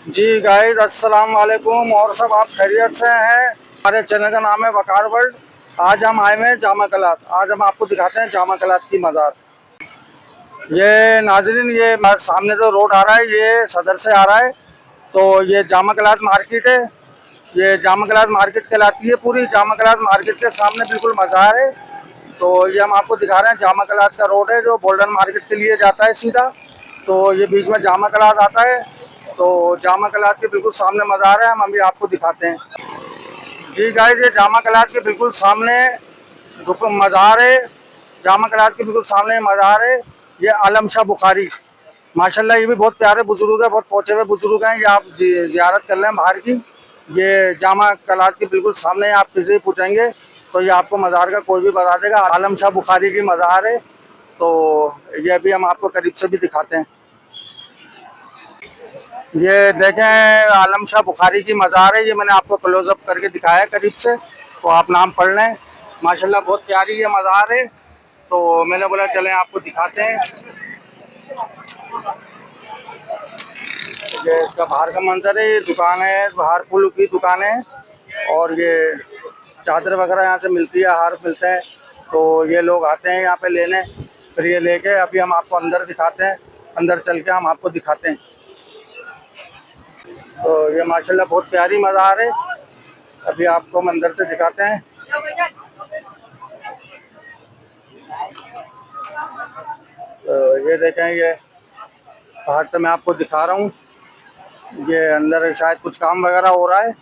जी guys, अस्सलाम वालेकुम। और सब आप खैरियत से हैं? हमारे चैनल का नाम है वकार वर्ल्ड। आज हम आए हुए हैं जामा कलात। आज हम आपको दिखाते हैं जामा कलात की मज़ार। ये नाजरीन, ये सामने जो रोड आ रहा है ये सदर से आ रहा है। तो ये जामा कलात मार्केट है। ये जामा कलात मार्केट कहलाती है। पूरी जामा कलात मार्केट के सामने बिल्कुल मज़ार है। तो ये हम आपको दिखा रहे हैं जामा कलात का रोड है जो गोल्डन मार्केट के लिए जाता है सीधा। तो ये बीच में जामा कलात आता है। तो जामा कलात के बिल्कुल सामने मज़ार है, हम अभी आपको दिखाते हैं। जी गाइस, ये जामा कलात के बिल्कुल सामने मज़ार है। जामा कलात के बिल्कुल सामने मज़ार है। ये आलम शाह बुखारी, माशाल्लाह ये भी बहुत प्यारे बुजुर्ग है, बहुत पहुँचे हुए बुजुर्ग हैं। ये आप जियारत कर लें बाहर की। ये जामा कलात के बिल्कुल सामने आप किसी से पूछेंगे तो ये आपको मज़ार का कोई भी बता देगा। आलम शाह बुखारी की मज़ार है। तो ये भी हम आपको करीब से भी दिखाते हैं। ये देखें, आलम शाह बुखारी की मज़ार है। ये मैंने आपको क्लोजअप करके दिखाया है करीब से। तो आप नाम पढ़ लें। माशाल्लाह बहुत प्यारी ये मज़ार है। तो मैंने बोला चलें आपको दिखाते हैं। ये इसका बाहर का मंजर है। ये दुकान है, बाहर फूल की दुकान है। और ये चादर वगैरह यहाँ से मिलती है, हार मिलते हैं। तो ये लोग आते हैं यहाँ पे लेने, फिर ये लेके अभी हम आपको अंदर दिखाते हैं। अंदर चल के हम आपको दिखाते हैं। तो ये माशाल्लाह बहुत प्यारी मज़ार है। अभी आपको हम अंदर से दिखाते हैं। तो ये देखें, ये बाहर से मैं आपको दिखा रहा हूँ। ये अंदर शायद कुछ काम वगैरह हो रहा है।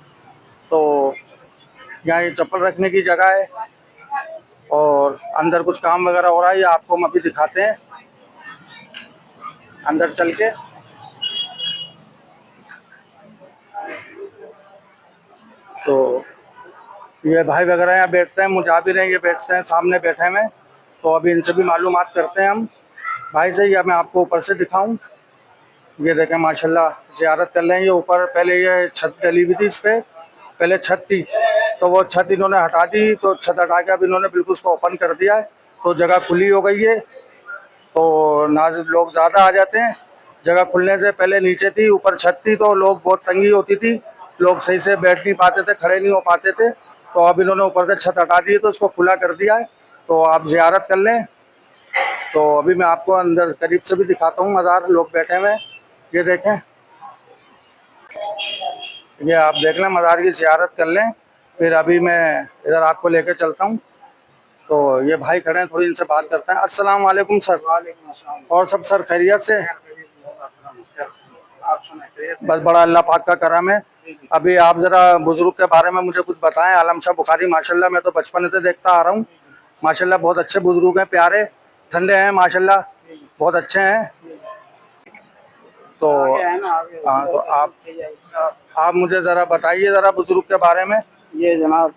तो यहाँ ये चप्पल रखने की जगह है और अंदर कुछ काम वगैरह हो रहा है। ये आपको हम अभी दिखाते हैं अंदर चल के। तो ये भाई वगैरह यहाँ बैठते हैं, मुजाबिर हैं, ये बैठते हैं सामने बैठे हुए। तो अभी इनसे भी मालूमात करते हैं हम भाई से। या मैं आपको ऊपर से दिखाऊं। ये देखें माशाल्लाह, ज़ियारत कर लें। ये ऊपर पहले ये छत डली हुई थी, इस पर पहले छत थी। तो वो छत इन्होंने हटा दी। तो छत हटा के अब इन्होंने बिल्कुल उसको ओपन कर दिया है। तो जगह खुली हो गई है। तो नाज़ लोग ज़्यादा आ जाते हैं। जगह खुलने से पहले नीचे थी, ऊपर छत थी, तो लोग बहुत तंगी होती थी। लोग सही से बैठ नहीं पाते थे, खड़े नहीं हो पाते थे। तो अब इन्होंने ऊपर से छत हटा दी है, तो उसको खुला कर दिया है। तो आप ज़ियारत कर लें। तो अभी मैं आपको अंदर करीब से भी दिखाता हूँ मज़ार, लोग बैठे हुए हैं। ये देखें, ये आप देख लें, मज़ार की ज़ियारत कर लें। फिर अभी मैं इधर आपको लेकर चलता हूँ। तो ये भाई खड़े हैं, थोड़ी इनसे बात करते हैं। अस्सलाम वालेकुम सर। वालेकुम अस्सलाम। और सब सर खैरियत से? आप सुनाइए। बस बड़ा अल्लाह पाक का करम है। अभी आप ज़रा बुजुर्ग के बारे में मुझे कुछ बताएं। आलम शाह बुखारी माशाल्लाह मैं तो बचपन से देखता आ रहा हूँ। माशाल्लाह बहुत अच्छे बुजुर्ग हैं, प्यारे ठंडे हैं माशाल्लाह, बहुत अच्छे हैं। तो आगे है ना, आगे हाँ, तो आप मुझे ज़रा बताइए ज़रा बुजुर्ग के बारे में। ये जनाब,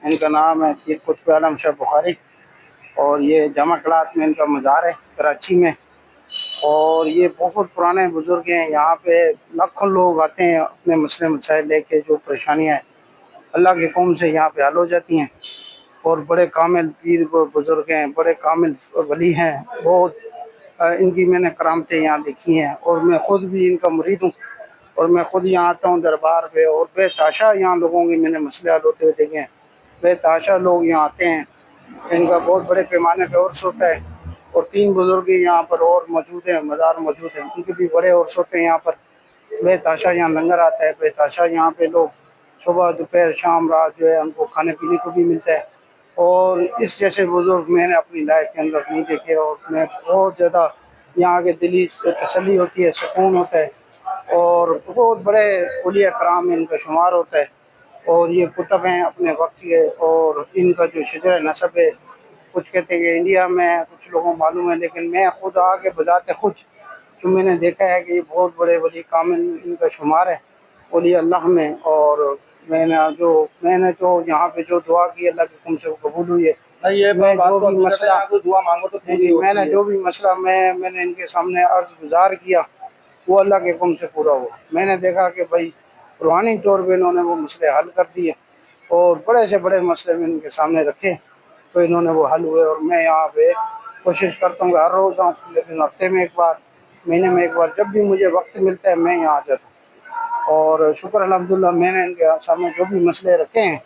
इनका नाम है पीर कुतुब आलम शाह बुखारी। और ये जमा कलात में इनका मज़ार है कराची में। और ये बहुत पुराने बुजुर्ग हैं। यहाँ पे लाखों लोग आते हैं अपने मसले मसाइल लेके, जो परेशानियाँ हैं अल्लाह के हुक्म से यहाँ पे हल हो जाती हैं। और बड़े कामिल पीर बुजुर्ग हैं, बड़े कामिल वली हैं बहुत। इनकी मैंने करामतें यहाँ देखी हैं और मैं ख़ुद भी इनका मुरीद हूँ। और मैं ख़ुद यहाँ आता हूँ दरबार पे, और बेताशा यहाँ लोगों के मैंने मसले हल होते हुए देखे हैं। बेताशा लोग यहाँ आते हैं। इनका बहुत बड़े पैमाने पर उर्स होता है। और 3 बुजुर्ग यहाँ पर और मौजूद हैं, मज़ार मौजूद हैं, उनके भी बड़े उर्स होते हैं यहाँ पर। बेताशा यहाँ लंगर आता है। बेताशा यहाँ पे लोग सुबह दोपहर शाम रात जो है उनको खाने पीने को भी मिलता है। और इस जैसे बुजुर्ग मैंने अपनी लाइफ के अंदर नहीं देखे। और मैं बहुत ज़्यादा यहाँ के दिली तसल्ली होती है, सुकून होता है। और बहुत बड़े औलिया कराम में इनका शुमार होता है। और ये कुतुब हैं अपने वक्त के। और इनका जो शजर नसब है, कुछ कहते हैं कि इंडिया में कुछ लोगों को मालूम है, लेकिन मैं खुद आगे बजाते खुद जो मैंने देखा है कि ये बहुत बड़े वली कामिल इनका शुमार है, वली अल्लाह में। और मैंने जो यहाँ पे जो दुआ की अल्लाह के हुक्म से वो कबूल हुई है। नहीं, ये मैं बात जो तो भी हकीकत है, मसला यहाँ कोई दुआ मांगो तो पूरी होती मैंने है। जो भी मसला मैंने इनके सामने अर्ज गुजार किया, वो अल्लाह के हुक्म से पूरा हुआ। मैंने देखा कि भाई रूहानी तौर पर इन्होंने वो मसले हल कर दिए। और बड़े से बड़े मसले में इनके सामने रखे, तो इन्होंने वो हल हुए। और मैं यहाँ पे कोशिश करता हूँ कि हर रोज़ आऊँ, लेकिन हफ्ते में एक बार, महीने में एक बार, जब भी मुझे वक्त मिलता है मैं यहाँ आ जाता हूँ। और शुक्र अल्हम्दुलिल्लाह मैंने इनके सामने जो भी मसले रखे हैं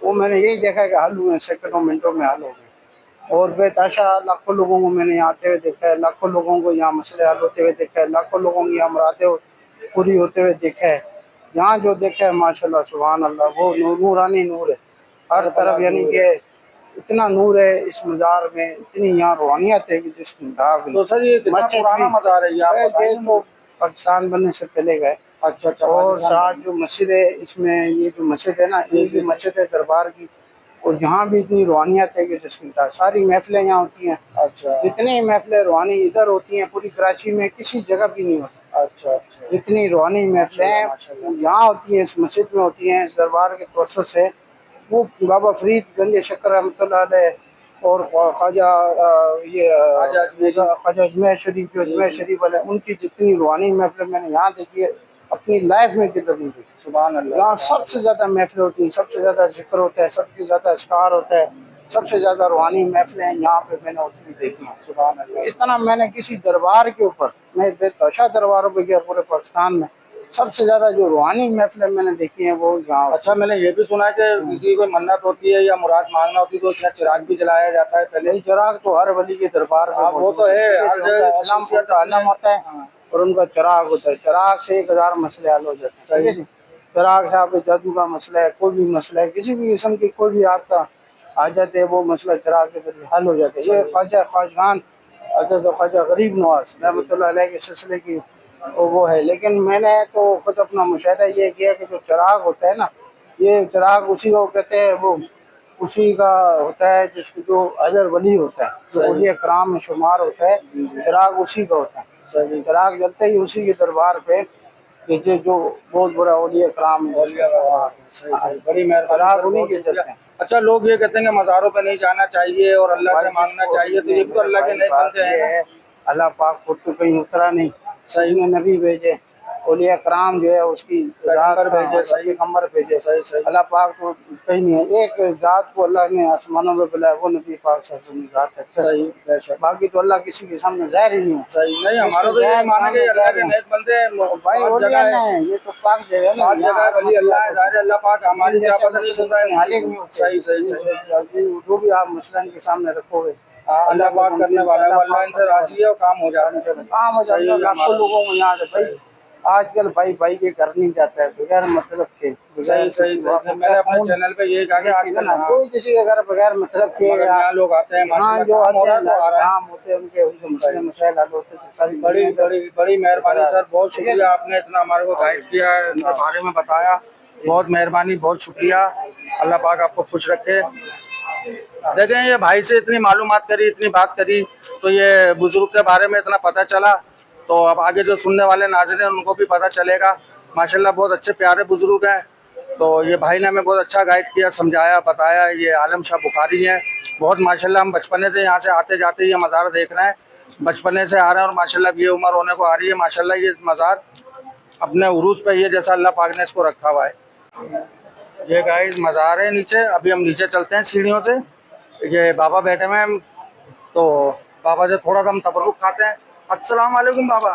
वो मैंने यही देखा है कि हल हुए, सेकंडों मिनटों में हल हो गए। और बेताशा लाखों लोगों को मैंने यहाँ आते हुए देखा है, लाखों लोगों को यहाँ मसले हल होते हुए देखा है, लाखों लोगों की यहाँ मुरादें पूरी होते हुए देखा है। यहाँ जो देखा है माशाल्लाह सुभान अल्लाह, वो नूरानी नूर है हर तरफ, यानी कि इतना नूर है इस मज़ार में, इतनी यहाँ रूहानियत है कि जिसकी इंतहा तो सर ये कितना मस्जिद पुराना भी मज़ार है ये, आप ये बताएंगे तो मुझे? पाकिस्तान बनने से पहले गए। अच्छा अच्छा, और पाकिस्तान साथ में। जो मस्जिद है इसमें, ये जो मस्जिद है ना, इनकी मस्जिद है दरबार की, और यहाँ भी इतनी रूहानियत है कि जिसकी इंतहा। सारी महफिलें यहाँ होती हैं, अच्छा जितनी महफिलें रूहानी इधर होती हैं पूरी कराची में किसी जगह भी नहीं होती। अच्छा अच्छा। जितनी रूहानी महफिलें माशाल्लाह। यहाँ होती हैं इस मस्जिद में होती हैं, इस दरबार के तवज्जुह से। वो बाबा फरीद गंज शक्कर रहमतुल्लाह अलैह और ख्वाजा ये ख्वाजा अजमेरी। ख्वाजा अजमेर शरीफ, जो अजमेर शरीफ वाले, उनकी जितनी रूहानी महफिल मैंने यहाँ देखी है अपनी लाइफ में किधर नहीं देखी। सुभान अल्लाह। यहाँ सबसे ज़्यादा महफिल होती हैं, सबसे ज़्यादा जिक्र होता है, सबसे ज़्यादा अस्कार होता है, सबसे ज़्यादा रूहानी महफिलें यहाँ पे मैंने उतनी देखी हैं। सुभान अल्लाह। इतना मैंने किसी दरबार के ऊपर, मैं बेतहाशा दरबारों पे गया पूरे पाकिस्तान में, सबसे ज़्यादा जो रूहानी महफिलें मैंने देखी हैं वो यहाँ। अच्छा, मैंने ये भी सुना है कि किसी कोई मन्नत होती है या मुराद मांगना होती है तो उसमें चिराग भी जलाया जाता है पहले। भाई चिराग तो हर वली के दरबार में हाँ वो तो है, हर जगह आलम होता है हाँ। और उनका चिराग होता है। चिराग से 1000 मसले हल हो जाते हैं, ठीक है जी। चिराग से आपके जादू का मसला है, कोई भी मसला है, किसी भी किस्म की कोई भी आपका हाजत है, वो मसला चिराग के जरिए हल हो जाता है। ये ख्वाजा ख्वाजगान हज़रत ख्वाजा गरीब नवाज रहमतुल्लाह अलैह के सिलसिले की वो है। लेकिन मैंने तो खुद अपना मुशाहिदा ये किया कि जो चिराग होता है ना, ये चिराग उसी को कहते हैं, वो उसी का होता है जिसको जो अजर वली होता है, जो औलिया कराम में शुमार होता है, चिराग उसी का होता है। चिराग जलते ही उसी के दरबार पे कि जो बहुत बड़ा औलिया कराम है, सही सही, बड़ी मेहरबानी चिराग सर, उन्हीं बहुत के जलते शुक्रिया। हैं। अच्छा, लोग ये कहते हैं कि मज़ारों पे नहीं जाना चाहिए और अल्लाह से मांगना चाहिए, तो ये भी तो अल्लाह के नेक बंदे हैं ना। अल्लाह पाक खुद तो कहीं उतरा नहीं, सही। उसने नबी भेजे, औलिया कराम जो है उसकी पैगंबर भेजे, सही। पैगंबर भेजे। सही सही। अल्लाह पाक तो कहीं नहीं है, एक जात को अल्लाह ने आसमानों में बुलाया, वो नबी पाक सल्लल्लाहु अलैहि वसल्लम जात है। सही बेशक। बाकी तो अल्लाह किसी के सामने ज़ाहिर ही नहीं है। सही नहीं, हमारा जिसके तो ये ज़ाहिर माने कि सामने अल्लाह ज़ाहिर के है। नेक बंदे हैं, भाई पाक औलिया जगह है, नहीं, ये तो पाक जगह है ना, पाक जगह है, वली अल्लाह है, ज़ाहिर है अल्लाह पाक हमारी क्या पता नहीं सुन रहा है। हालिक नहीं होते। सही सही सही। जो भी आप मसलन के सामने रखोगे हाँ, अल्लाह के पाक करने वाला है, वो अल्लाह इनसे राजी है और काम हो जाता है। काम हो सही जाता है। है लाखों हमारा। लोगों को यहाँ से भाई आजकल भाई भाई के घर नहीं जाता है बगैर मतलब के, बगैर सही सही किसी सही, मैंने अपने चैनल पे ये कहा कि आजकल ना, हाँ, कोई किसी के घर बगैर मतलब के मगर यहाँ लोग आते हैं हाँ माशाल्लाह, जो काम हो आते रहा हैं है तो आ रहा है। काम होते हैं उनके मसले मसाइल हल होते हैं, तो सारी बड़ी दुनिया बड़ी बड़ी मेहरबानी सर, बहुत शुक्रिया, आपने इतना हमारे को गाइड किया है, इनके बारे में बताया, बहुत मेहरबानी, बहुत शुक्रिया। अल्लाह पाक आपको खुश रखे। देखें, ये भाई से इतनी मालूमात करी, इतनी बात करी, तो ये बुजुर्ग के बारे में इतना पता चला, तो अब आगे जो सुनने वाले नाज़रीन हैं उनको भी पता चलेगा। माशाल्लाह बहुत अच्छे प्यारे बुजुर्ग हैं। तो ये भाई ने हमें बहुत अच्छा गाइड किया, समझाया, बताया। ये आलम शाह बुखारी हैं, बहुत माशाल्लाह हम बचपने से यहाँ से आते जाते ये मज़ार देख रहे हैं, बचपने से आ रहे हैं, और माशाल्लाह ये उम्र होने को आ रही है। माशाल्लाह ये मज़ार अपने उरूज पे ये जैसा अल्लाह पाक ने इसको रखा हुआ है। ये गाइस मज़ार है नीचे, अभी हम नीचे चलते हैं सीढ़ियों से। ये बाबा बैठे हुए हैं, तो बाबा से थोड़ा सा हम तबरुक खाते हैं। अस्सलाम वालेकुम बाबा,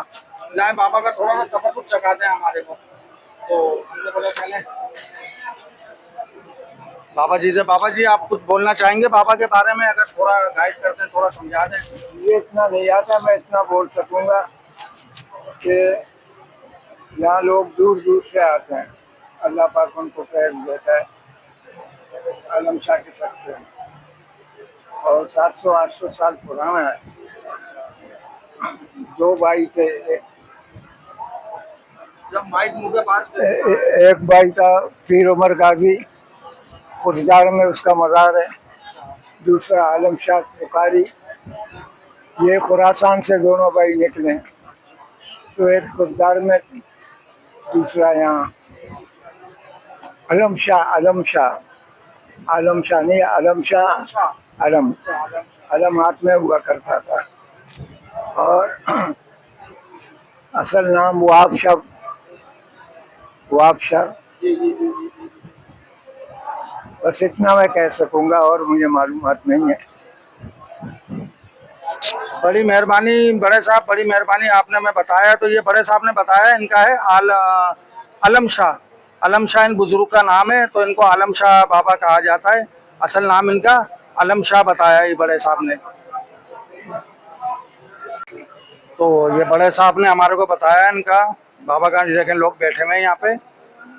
लाए बाबा का थोड़ा सा तबरुक चखाते हैं हमारे को। तो हमने बोला चले बाबा जी से, बाबा जी आप कुछ बोलना चाहेंगे बाबा के बारे में, अगर थोड़ा गाइड करते हैं, थोड़ा समझा दें। ये इतना नहीं आता, मैं इतना बोल सकूंगा कि यहाँ लोग दूर दूर से आते हैं, अल्लाह पाक उनको फैज़ देता है आलम शाह के सकते हैं, और 700-800 साल पुराना है। दो भाई थे, जब माइक मुंह के पास एक भाई था पीर उमर गाजी, खुशदार में उसका मज़ार है, दूसरा आलम शाह बुखारी, ये खुरासान से दोनों भाई निकले हैं। तो एक खुशदार में, दूसरा यहाँ आलम शाह नहीं, आलम शाह, आलम आलम हाथ में हुआ करता था, और असल नाम वाब शाह। बस इतना मैं कह सकूंगा, और मुझे मालूमात नहीं है। बड़ी मेहरबानी बड़े साहब, बड़ी मेहरबानी, आपने हमें बताया। तो ये बड़े साहब ने बताया इनका है आलम शाह। आलम शाह इन बुजुर्ग का नाम है, तो इनको आलम शाह बाबा कहा जाता है। असल नाम इनका आलम शाह बताया ये बड़े साहब ने। तो ये बड़े साहब ने हमारे को बताया इनका बाबा का। देखें लोग बैठे हुए हैं यहाँ पे,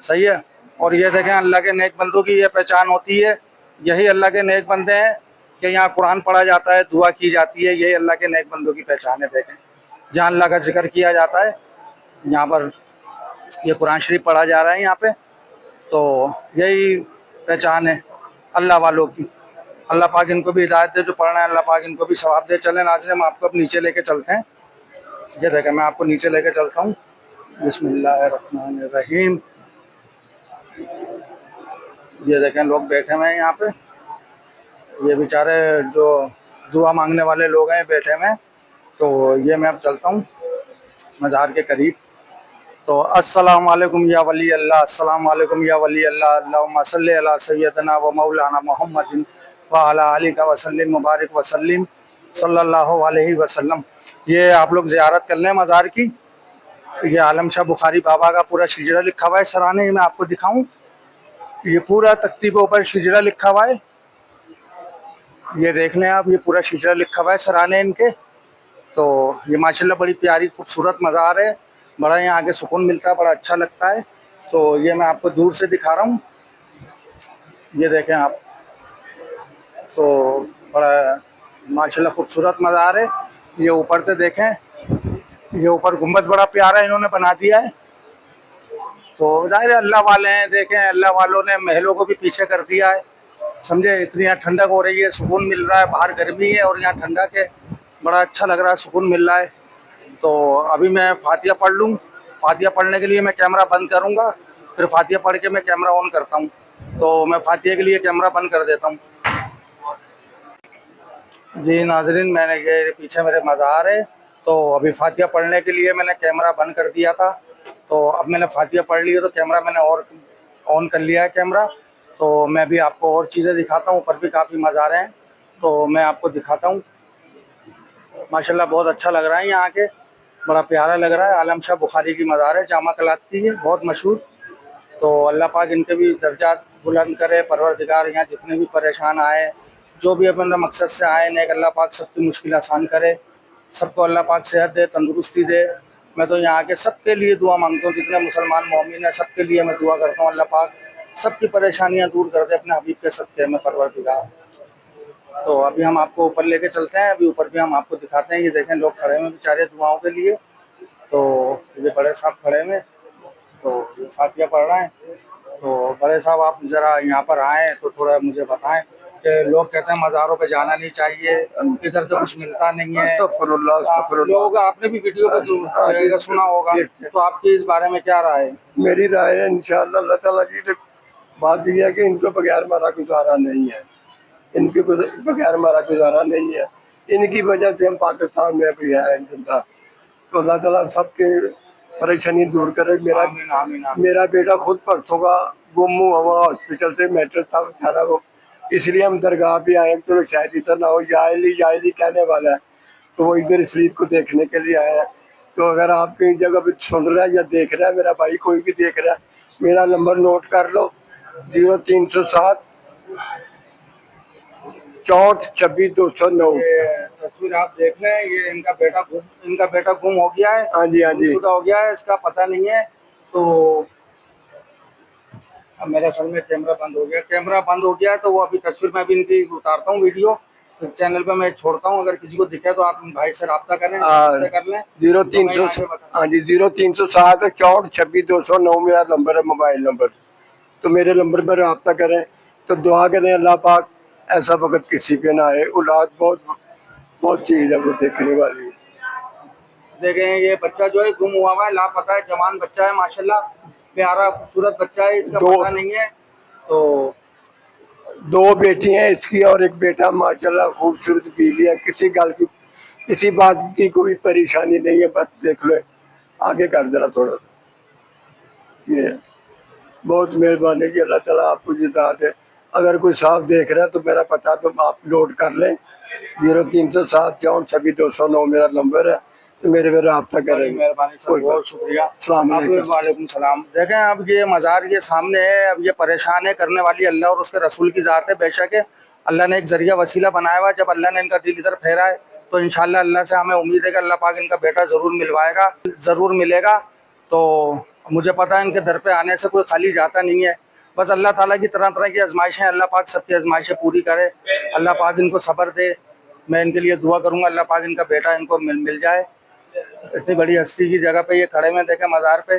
सही है। और ये देखें अल्लाह के नेक बंदों की ये पहचान होती है। यही अल्लाह के नेक बंदे हैं कि यहाँ कुरान पढ़ा जाता है, दुआ की जाती है। यही अल्लाह के नेक बंदों की पहचान है। देखें जहाँ अल्लाह का जिक्र किया जाता है, यहाँ पर ये कुरान शरीफ पढ़ा जा रहा है यहाँ पे। तो यही पहचान है अल्लाह वालों की। अल्लाह पाक इनको भी हिदायत दे, जो पढ़ना है अल्लाह पाक इनको भी सवाब दे। चलें नाज़रीन, हम आपको अब नीचे लेके चलते हैं। ये देखें मैं आपको नीचे लेके चलता हूँ। बिस्मिल्लाहिर्रहमानिर्रहीम। ये देखें लोग बैठे हुए हैं यहाँ पे। ये बेचारे जो दुआ मांगने वाले लोग हैं बैठे हुए हैं। तो ये मैं अब चलता हूँ मज़ार के करीब। तो अस्सलाम वालेकुम या वली अल्लाह, अस्सलाम वालेकुम या वली अल्लाह। अल्लाहुम्मा सल्ली अला सय्यदना व मौलाना मुहम्मदिन व अला आलिका वसल्लिम मुबारक वसल्लिम सल्लल्लाहु अलैहि वसल्लम। ये आप लोग ज़ियारत कर लें मज़ार की। ये आलम शाह बुखारी बाबा का पूरा शिजरा लिखा हुआ है सराहने। मैं आपको दिखाऊं, ये पूरा तख्ती के ऊपर शिजरा लिखा हुआ है। ये देख लें आप, ये पूरा शिजरा लिखा हुआ है सराहने इनके। तो ये माशाल्लाह बड़ी प्यारी खूबसूरत मज़ार है। बड़ा यहाँ आके सुकून मिलता है, बड़ा अच्छा लगता है। तो ये मैं आपको दूर से दिखा रहा हूँ। ये देखें आप, तो बड़ा माशाल्लाह खूबसूरत मज़ार है। ये ऊपर से देखें, ये ऊपर गुम्बद बड़ा प्यारा इन्होंने बना दिया है। तो जाहिर है अल्लाह वाले हैं। देखें अल्लाह वालों ने महलों को भी पीछे कर दिया है, समझे। इतनी यहाँ ठंडक हो रही है, सुकून मिल रहा है। बाहर गर्मी है और यहाँ ठंडक है, बड़ा अच्छा लग रहा है, सुकून मिल रहा है। तो अभी मैं फातिहा पढ़ लूँ। फातिहा पढ़ने के लिए मैं कैमरा बंद करूँगा, फिर फातिहा पढ़ के मैं कैमरा ऑन करता हूँ। तो मैं फातिहा के लिए कैमरा बंद कर देता हूँ। जी नाजरीन, मैंने ये पीछे मेरे मज़ार है। तो अभी फातिहा पढ़ने के लिए मैंने कैमरा बंद कर दिया था। तो अब मैंने फातिहा पढ़ ली है, तो कैमरा मैंने और ऑन कर लिया है कैमरा। तो मैं भी आपको और चीज़ें दिखाता हूँ। ऊपर भी काफ़ी मज़ार हैं, तो मैं आपको दिखाता हूँ। माशाल्लाह बहुत अच्छा लग रहा है यहाँ आके, बड़ा प्यारा लग रहा है। आलम शाह बुखारी की मज़ार है, जामा कलात की है, बहुत मशहूर। तो अल्लाह पाक इनके भी दर्जात बुलंद करे। परवरदिगार यहाँ जितने भी परेशान आए, जो भी अपने मकसद से आए, नेक अल्लाह पाक सबकी मुश्किल आसान करे। सबको अल्लाह पाक सेहत दे, तंदुरुस्ती दे। मैं तो यहाँ आके सबके लिए दुआ मांगता हूँ, जितने मुसलमान मोमिन हैं सबके लिए मैं दुआ करता हूँ। अल्लाह पाक सबकी परेशानियाँ दूर कर दे अपने हबीब के सदक़े में, परवरदिगार। तो अभी हम आपको ऊपर लेके चलते हैं। अभी ऊपर भी हम आपको दिखाते हैं। ये देखें लोग खड़े हुए बेचारे दुआओं के लिए। तो ये बड़े साहब खड़े हुए, तो ये फातिहा पढ़ रहे हैं। तो बड़े साहब आप ज़रा यहाँ पर आएँ तो थोड़ा मुझे बताएं कि लोग कहते हैं मज़ारों पे जाना नहीं चाहिए, इधर तो कुछ मिलता नहीं है। लोग, आपने भी वीडियो पे सुना होगा, तो आपकी इस बारे में क्या राय है? मेरी राय है इंशाअल्लाह अल्लाह ताला की बात यह है कि इनको बगैर मारा गुजारा नहीं है। इनके बगैर मारा गुजारा नहीं है। इनकी वजह से हम पाकिस्तान में अभी है जिंदा। तो अल्लाह ताला सबके परेशानी दूर करे। आमीन आमीन आमीन। मेरा बेटा खुद परसों का गुम हुआ हॉस्पिटल से, मेटल था बेचारा वो, इसलिए हम दरगाह पे आए। चलो शायद इधर ना हो, जायली कहने वाला है, तो वो इधर शरीफ को देखने के लिए आया है। तो अगर आप कहीं जगह पे सुन रहा है या देख रहा है, मेरा भाई कोई भी देख रहा है, मेरा नंबर नोट कर लो, 0307 64 26 209। तस्वीर आप देख लें, ये इनका बेटा गुम हो गया है। हाँ जी, हाँ जी। गुमशुदा हो गया है, इसका पता नहीं है। तो अब मेरे ख्याल में कैमरा बंद हो गया है। तो वो अभी तस्वीर में भी इनकी उतारता हूँ वीडियो, फिर चैनल पे मैं छोड़ता हूँ। अगर किसी को दिखे तो आप भाई से रब्ता करें, कर लें। 0307 हाँ जी 0307 64 26 209 मेरा नंबर है, मोबाइल नंबर। तो मेरे नंबर पर रब्ता करें। तो दुआ करें अल्लाह पाक ऐसा वक्त किसी पे ना आए। औलाद बहुत चीज़ है वो देखने वाली। देखें ये बच्चा जो है गुम हुआ है, लापता है, जवान बच्चा है, माशाल्लाह प्यारा खूबसूरत बच्चा है, इसका पता नहीं है। तो 2 बेटी हैं इसकी और एक बेटा, माशाल्लाह खूबसूरत बीवी है। किसी बात की कोई परेशानी नहीं है। बस देख लो, आगे कर देना थोड़ा सा। ये बहुत मेहरबानी की, अल्लाह ताला आपको जिता दे। अगर कोई साहब देख रहा है तो मेरा पता तो आप नोट कर लें, 0307 64 26 209 मेरा नंबर है। तो मेरे पे रब्ता बड़ी करेंगे। मेहरबानी सर, कोई बहुत शुक्रिया। अस्सलाम वालेकुम। वालेकुम सलाम। देखें अब ये मज़ार ये सामने है, अब ये परेशान है, करने वाली अल्लाह और उसके रसूल की ज़ात है। बेशक है अल्लाह ने एक ज़रिया वसीला बनाया हुआ, जब अल्लाह ने इनका दिल इधर फेरा है तो इंशाल्लाह अल्लाह से हमें उम्मीद है कि अल्लाह पाक इनका बेटा ज़रूर मिलवाएगा, ज़रूर मिलेगा। तो मुझे पता है इनके दर पे आने से कोई खाली जाता नहीं है। बस अल्लाह ताला की तरह तरह की आजमाइशें, अल्लाह पाक सबकी आजमाइशें पूरी करे, अल्लाह पाक इनको सब्र दे। मैं इनके लिए दुआ करूँगा अल्लाह पाक इनका बेटा इनको मिल जाए। इतनी बड़ी हस्ती की जगह पे ये खड़े में देखें मज़ार पे,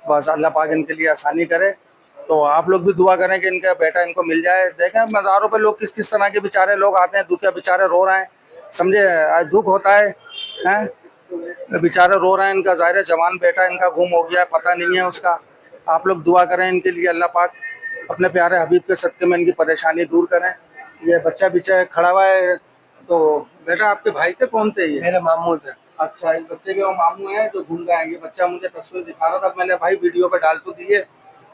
बस अल्लाह पाक इनके लिए आसानी करे। तो आप लोग भी दुआ करें कि इनका बेटा इनको मिल जाए। देखें मज़ारों पे लोग किस किस तरह के बेचारे लोग आते हैं, दुखिया बेचारे रो रहे हैं, समझे, आज दुख होता है, हैं बेचारे रो रहे हैं, इनका ज़ाहिर जवान बेटा इनका गुम हो गया है, पता नहीं है उसका। आप लोग दुआ करें इनके लिए, अल्लाह पाक अपने प्यारे हबीब के सदक़े में इनकी परेशानी दूर करें। ये बच्चा पीछे खड़ा हुआ है, तो बेटा आपके भाई थे, कौन थे ये? मेरे मामू थे। अच्छा, इस बच्चे के वो मामू हैं जो घूम गए। ये बच्चा मुझे तस्वीर दिखा रहा था, मैंने भाई वीडियो पे डाल तो दिए,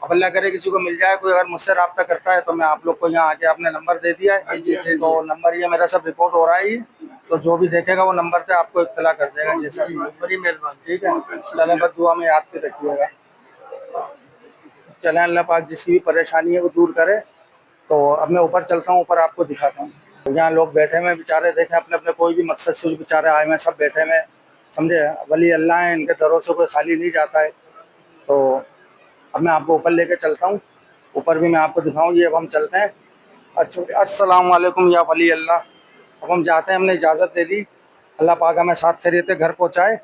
अब अल्लाह करे किसी को मिल जाए, कोई अगर मुझसे रब्ता करता है तो मैं आप लोग को यहाँ आके आपने नंबर दे दिया है, तो नंबर ये मेरा सब रिकॉर्ड हो रहा है, ये तो जो भी देखेगा वो नंबर से आपको इत्तला कर देगा। जैसा बड़ी मेहरबानी। ठीक है, चलें, बस दुआ में याद के रखिएगा। चलें, अल्लाह पाक जिसकी भी परेशानी है वो दूर करे। तो अब मैं ऊपर चलता हूँ, ऊपर आपको दिखाता हूँ। यहाँ लोग बैठे हुए बेचारे, देखें अपने अपने कोई भी मकसद से जो बेचारे आए हुए सब बैठे हुए, समझे, वली अल्लाह हैं, इनके दरों से कोई खाली नहीं जाता है। तो अब मैं आपको ऊपर लेके चलता हूँ, ऊपर भी मैं आपको दिखाऊँ। ये अब हम चलते हैं। अच्छा, अस्सलाम वालेकुम या वली अल्लाह। अब हम जाते हैं, हमने इजाज़त ले ली, अल्लाह पाक हमें साथ खैरियत घर पहुँचाए।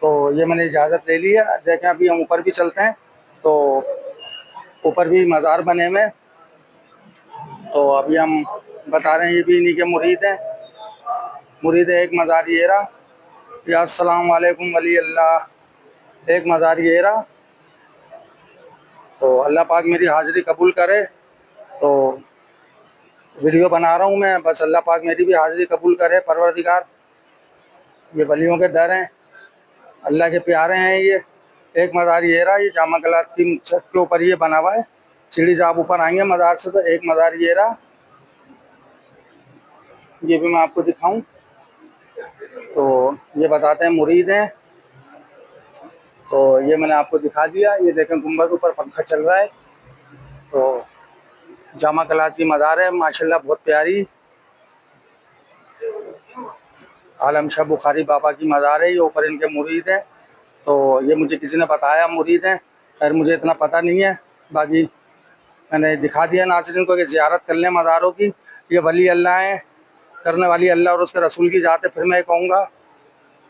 तो ये मैंने इजाज़त ले ली है। देखें अभी हम ऊपर भी चलते हैं, तो ऊपर भी मज़ार बने हुए हैं। तो अभी हम बता रहे हैं, ये भी इन्हीं के मुरीद हैं, मुरीद है। एक मज़ार ये रहा, या अस्सलाम वालेकुम वली अल्लाह, एक मज़ार ये रहा। तो अल्लाह पाक मेरी हाज़िरी कबूल करे। तो वीडियो बना रहा हूँ मैं, बस अल्लाह पाक मेरी भी हाज़िरी कबूल करे परवरदिगार। ये वलियों के दर हैं, अल्लाह के प्यारे हैं। ये एक मज़ार ये रहा, ये जामा कलात की छत के ऊपर ये बना हुआ है, सीढ़ी से आप ऊपर आएंगे मज़ार से। तो एक मज़ार ये रहा, ये भी मैं आपको दिखाऊं। तो ये बताते हैं मुरीद हैं, तो ये मैंने आपको दिखा दिया। ये देखें गुंबद ऊपर पंखा चल रहा है। तो जामा कलात की मज़ार है, माशाल्लाह बहुत प्यारी। आलम शाह बुखारी बाबा की मज़ार है, ये ऊपर इनके मुरीद हैं। तो ये मुझे किसी ने बताया मुरीद हैं, खैर मुझे इतना पता नहीं है, बाकी मैंने दिखा दिया नाज़रीन को कि ज़ियारत कर लें मज़ारों की। ये वली अल्लाह हैं, करने वाली अल्लाह और उसके रसूल की ज़ात है। फिर मैं कहूँगा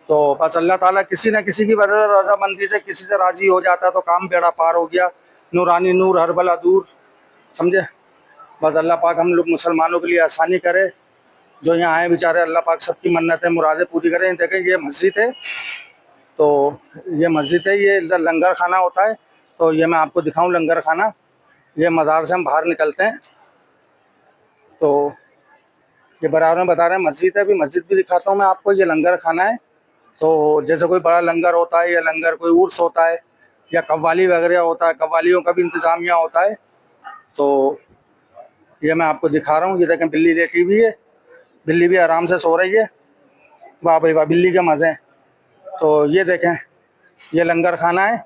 तो बस अल्लाह ताला किसी न किसी की वजह से रज़ामंदी से किसी से राज़ी हो जाता है तो काम बेड़ा पार हो गया। नूरानी नूर हर बला दूर, समझे। बस अल्लाह पाक हम लोग मुसलमानों के लिए आसानी करे, जो यहाँ आए बेचारे, अल्लाह पाक सबकी मन्नतें मुरादें पूरी करें। देखें ये मस्जिद है, तो ये मस्जिद है, ये इधर लंगर खाना होता है। तो ये मैं आपको दिखाऊं लंगर खाना। ये मज़ार से हम बाहर निकलते हैं, तो ये बराबर में बता रहे हैं मस्जिद है, अभी मस्जिद भी दिखाता हूँ मैं आपको। ये लंगर खाना है। तो जैसे कोई बड़ा लंगर होता है या लंगर कोई उर्स होता है या कव्वाली वगैरह होता है, कव्वालियों का भी इंतज़ाम यहाँ होता है। तो ये मैं आपको दिखा रहा हूँ। ये देखें बिल्ली लेटी हुई है, बिल्ली भी आराम से सो रही है। वाह भाई वाह, बिल्ली के मज़े। तो ये देखें ये लंगर खाना है।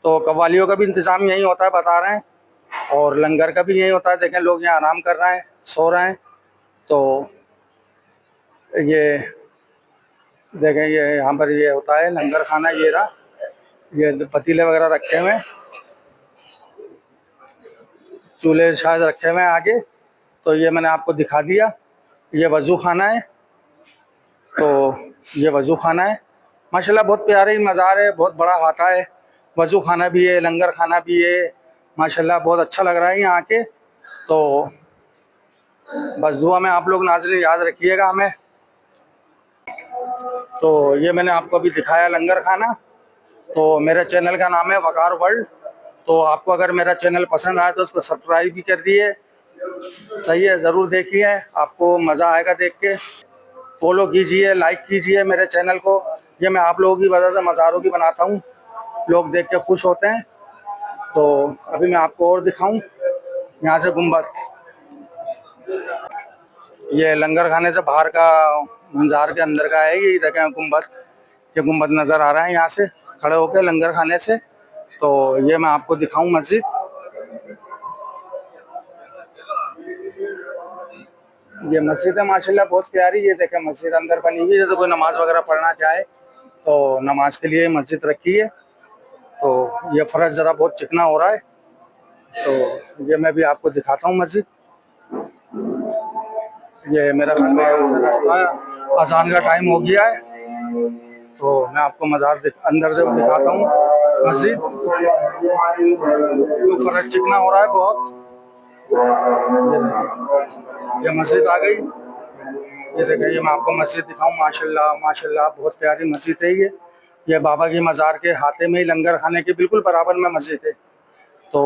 तो कव्वालियों का भी इंतज़ाम यहीं होता है, बता रहे हैं, और लंगर का भी यहीं होता है। देखें लोग यहाँ आराम कर रहे हैं, सो रहे हैं। तो ये देखें ये यहाँ पर ये होता है लंगर खाना। ये रहा, ये पतीले वगैरह रखे हुए हैं, चूल्हे शायद रखे हुए हैं आगे। तो ये मैंने आपको दिखा दिया। ये वज़ू खाना है। तो ये वज़ू खाना है, माशाल्लाह बहुत प्यारे ही मज़ार है, बहुत बड़ा हाथा है। वज़ू खाना भी है, लंगर खाना भी है, माशाल्लाह बहुत अच्छा लग रहा है यहाँ आके। तो बस दुआ में आप लोग नाज़रीन याद रखिएगा हमें। तो ये मैंने आपको अभी दिखाया लंगर खाना। तो मेरे चैनल का नाम है वकार वर्ल्ड। तो आपको अगर मेरा चैनल पसंद आए तो उसको सब्सक्राइब भी कर दिए, सही है, ज़रूर देखिए, आपको मज़ा आएगा देख के। फॉलो कीजिए, लाइक कीजिए मेरे चैनल को। ये मैं आप लोगों की वजह से मज़ारों की बनाता हूँ, लोग देख के खुश होते हैं। तो अभी मैं आपको और दिखाऊं, यहाँ से गुम्बद, ये लंगर खाने से बाहर का मंज़ार के अंदर का है। ये देखें गुम्बद, ये गुम्बद नज़र आ रहा है यहाँ से खड़े होकर लंगर खाने से। तो ये मैं आपको दिखाऊं मस्जिद। ये मस्जिद है माशाल्लाह बहुत प्यारी। ये देखें मस्जिद अंदर बनी हुई है, जैसे कोई नमाज वगैरह पढ़ना चाहे तो नमाज के लिए मस्जिद रखी है। तो ये फर्श ज़रा बहुत चिकना हो रहा है, तो ये मैं भी आपको दिखाता हूँ मस्जिद। ये मेरा ख्याल में यहाँ से रास्ता है, अजान का टाइम हो गया है, तो मैं आपको मज़ार अंदर से दिखाता हूँ मस्जिद। ये फर्श चिकना हो रहा है बहुत। ये देखिए ये मस्जिद आ गई। ये देखिए ये मैं आपको मस्जिद दिखाऊं। माशाल्लाह माशाल्लाह बहुत प्यारी मस्जिद है ये बाबा की मज़ार के हाथे में ही लंगर खाने के बिल्कुल बराबर में मस्जिद है। तो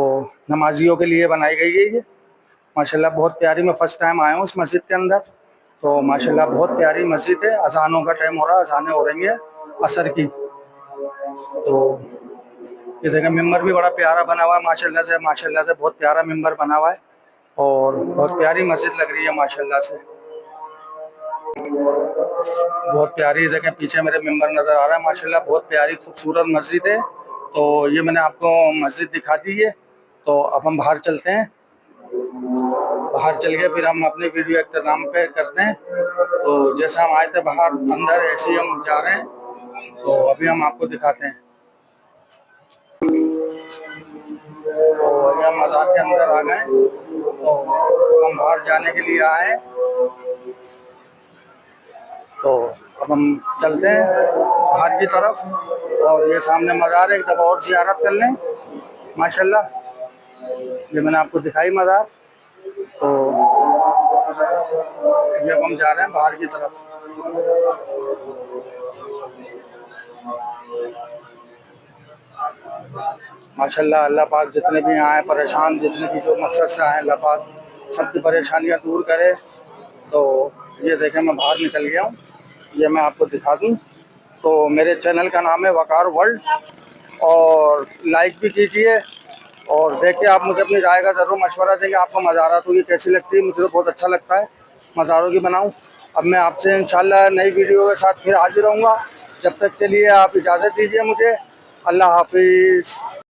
नमाजियों के लिए बनाई गई है ये। माशाल्लाह बहुत प्यारी। मैं फ़र्स्ट टाइम आया हूँ इस मस्जिद के अंदर। तो माशाल्लाह बहुत प्यारी मस्जिद है। अजानों का टाइम हो रहा है, अजानें हो रही हैं असर की। तो ये देखें मिंबर भी बड़ा प्यारा बना हुआ है माशाल्लाह से बहुत प्यारा मिंबर बना हुआ है और बहुत प्यारी मस्जिद लग रही है माशाल्लाह से, बहुत प्यारी। देखें पीछे मेरे मिंबर नज़र आ रहा है माशाल्लाह बहुत प्यारी खूबसूरत मस्जिद है। तो ये मैंने आपको मस्जिद दिखा दी है। तो अब हम बाहर चलते हैं, बाहर चल के फिर हम अपनी वीडियो इख्तिताम पे करते हैं। तो जैसे हम आए थे बाहर अंदर ऐसे ही हम जा रहे हैं, तो अभी हम आपको दिखाते हैं। तो हम मज़ार के अंदर आ गए, तो हम बाहर जाने के लिए आए हैं। तो अब हम चलते हैं बाहर की तरफ, और ये सामने मज़ार है, एक दफ़ा और ज़ियारत कर लें माशाल्लाह। ये मैंने आपको दिखाई मज़ार। तो ये अब हम जा रहे हैं बाहर की तरफ। माशाल्लाह अल्लाह पाक जितने भी यहाँ आए परेशान, जितने भी जो मकसद से आए, अल्लाह पाक सबकी परेशानियाँ दूर करे। तो ये देखें मैं बाहर निकल गया हूँ, ये मैं आपको दिखा दूँ। तो मेरे चैनल का नाम है वकार वर्ल्ड, और लाइक भी कीजिए और देखिए आप मुझे अपनी राय का ज़रूर मशवरा दें कि आपको मज़ारात ये कैसी लगती है। मुझे तो बहुत अच्छा लगता है मज़ारों की बनाऊँ। अब मैं आपसे इंशाल्लाह नई वीडियो के साथ फिर हाजिर रहूँगा। जब तक के लिए आप इजाज़त दीजिए मुझे। अल्लाह हाफिज़।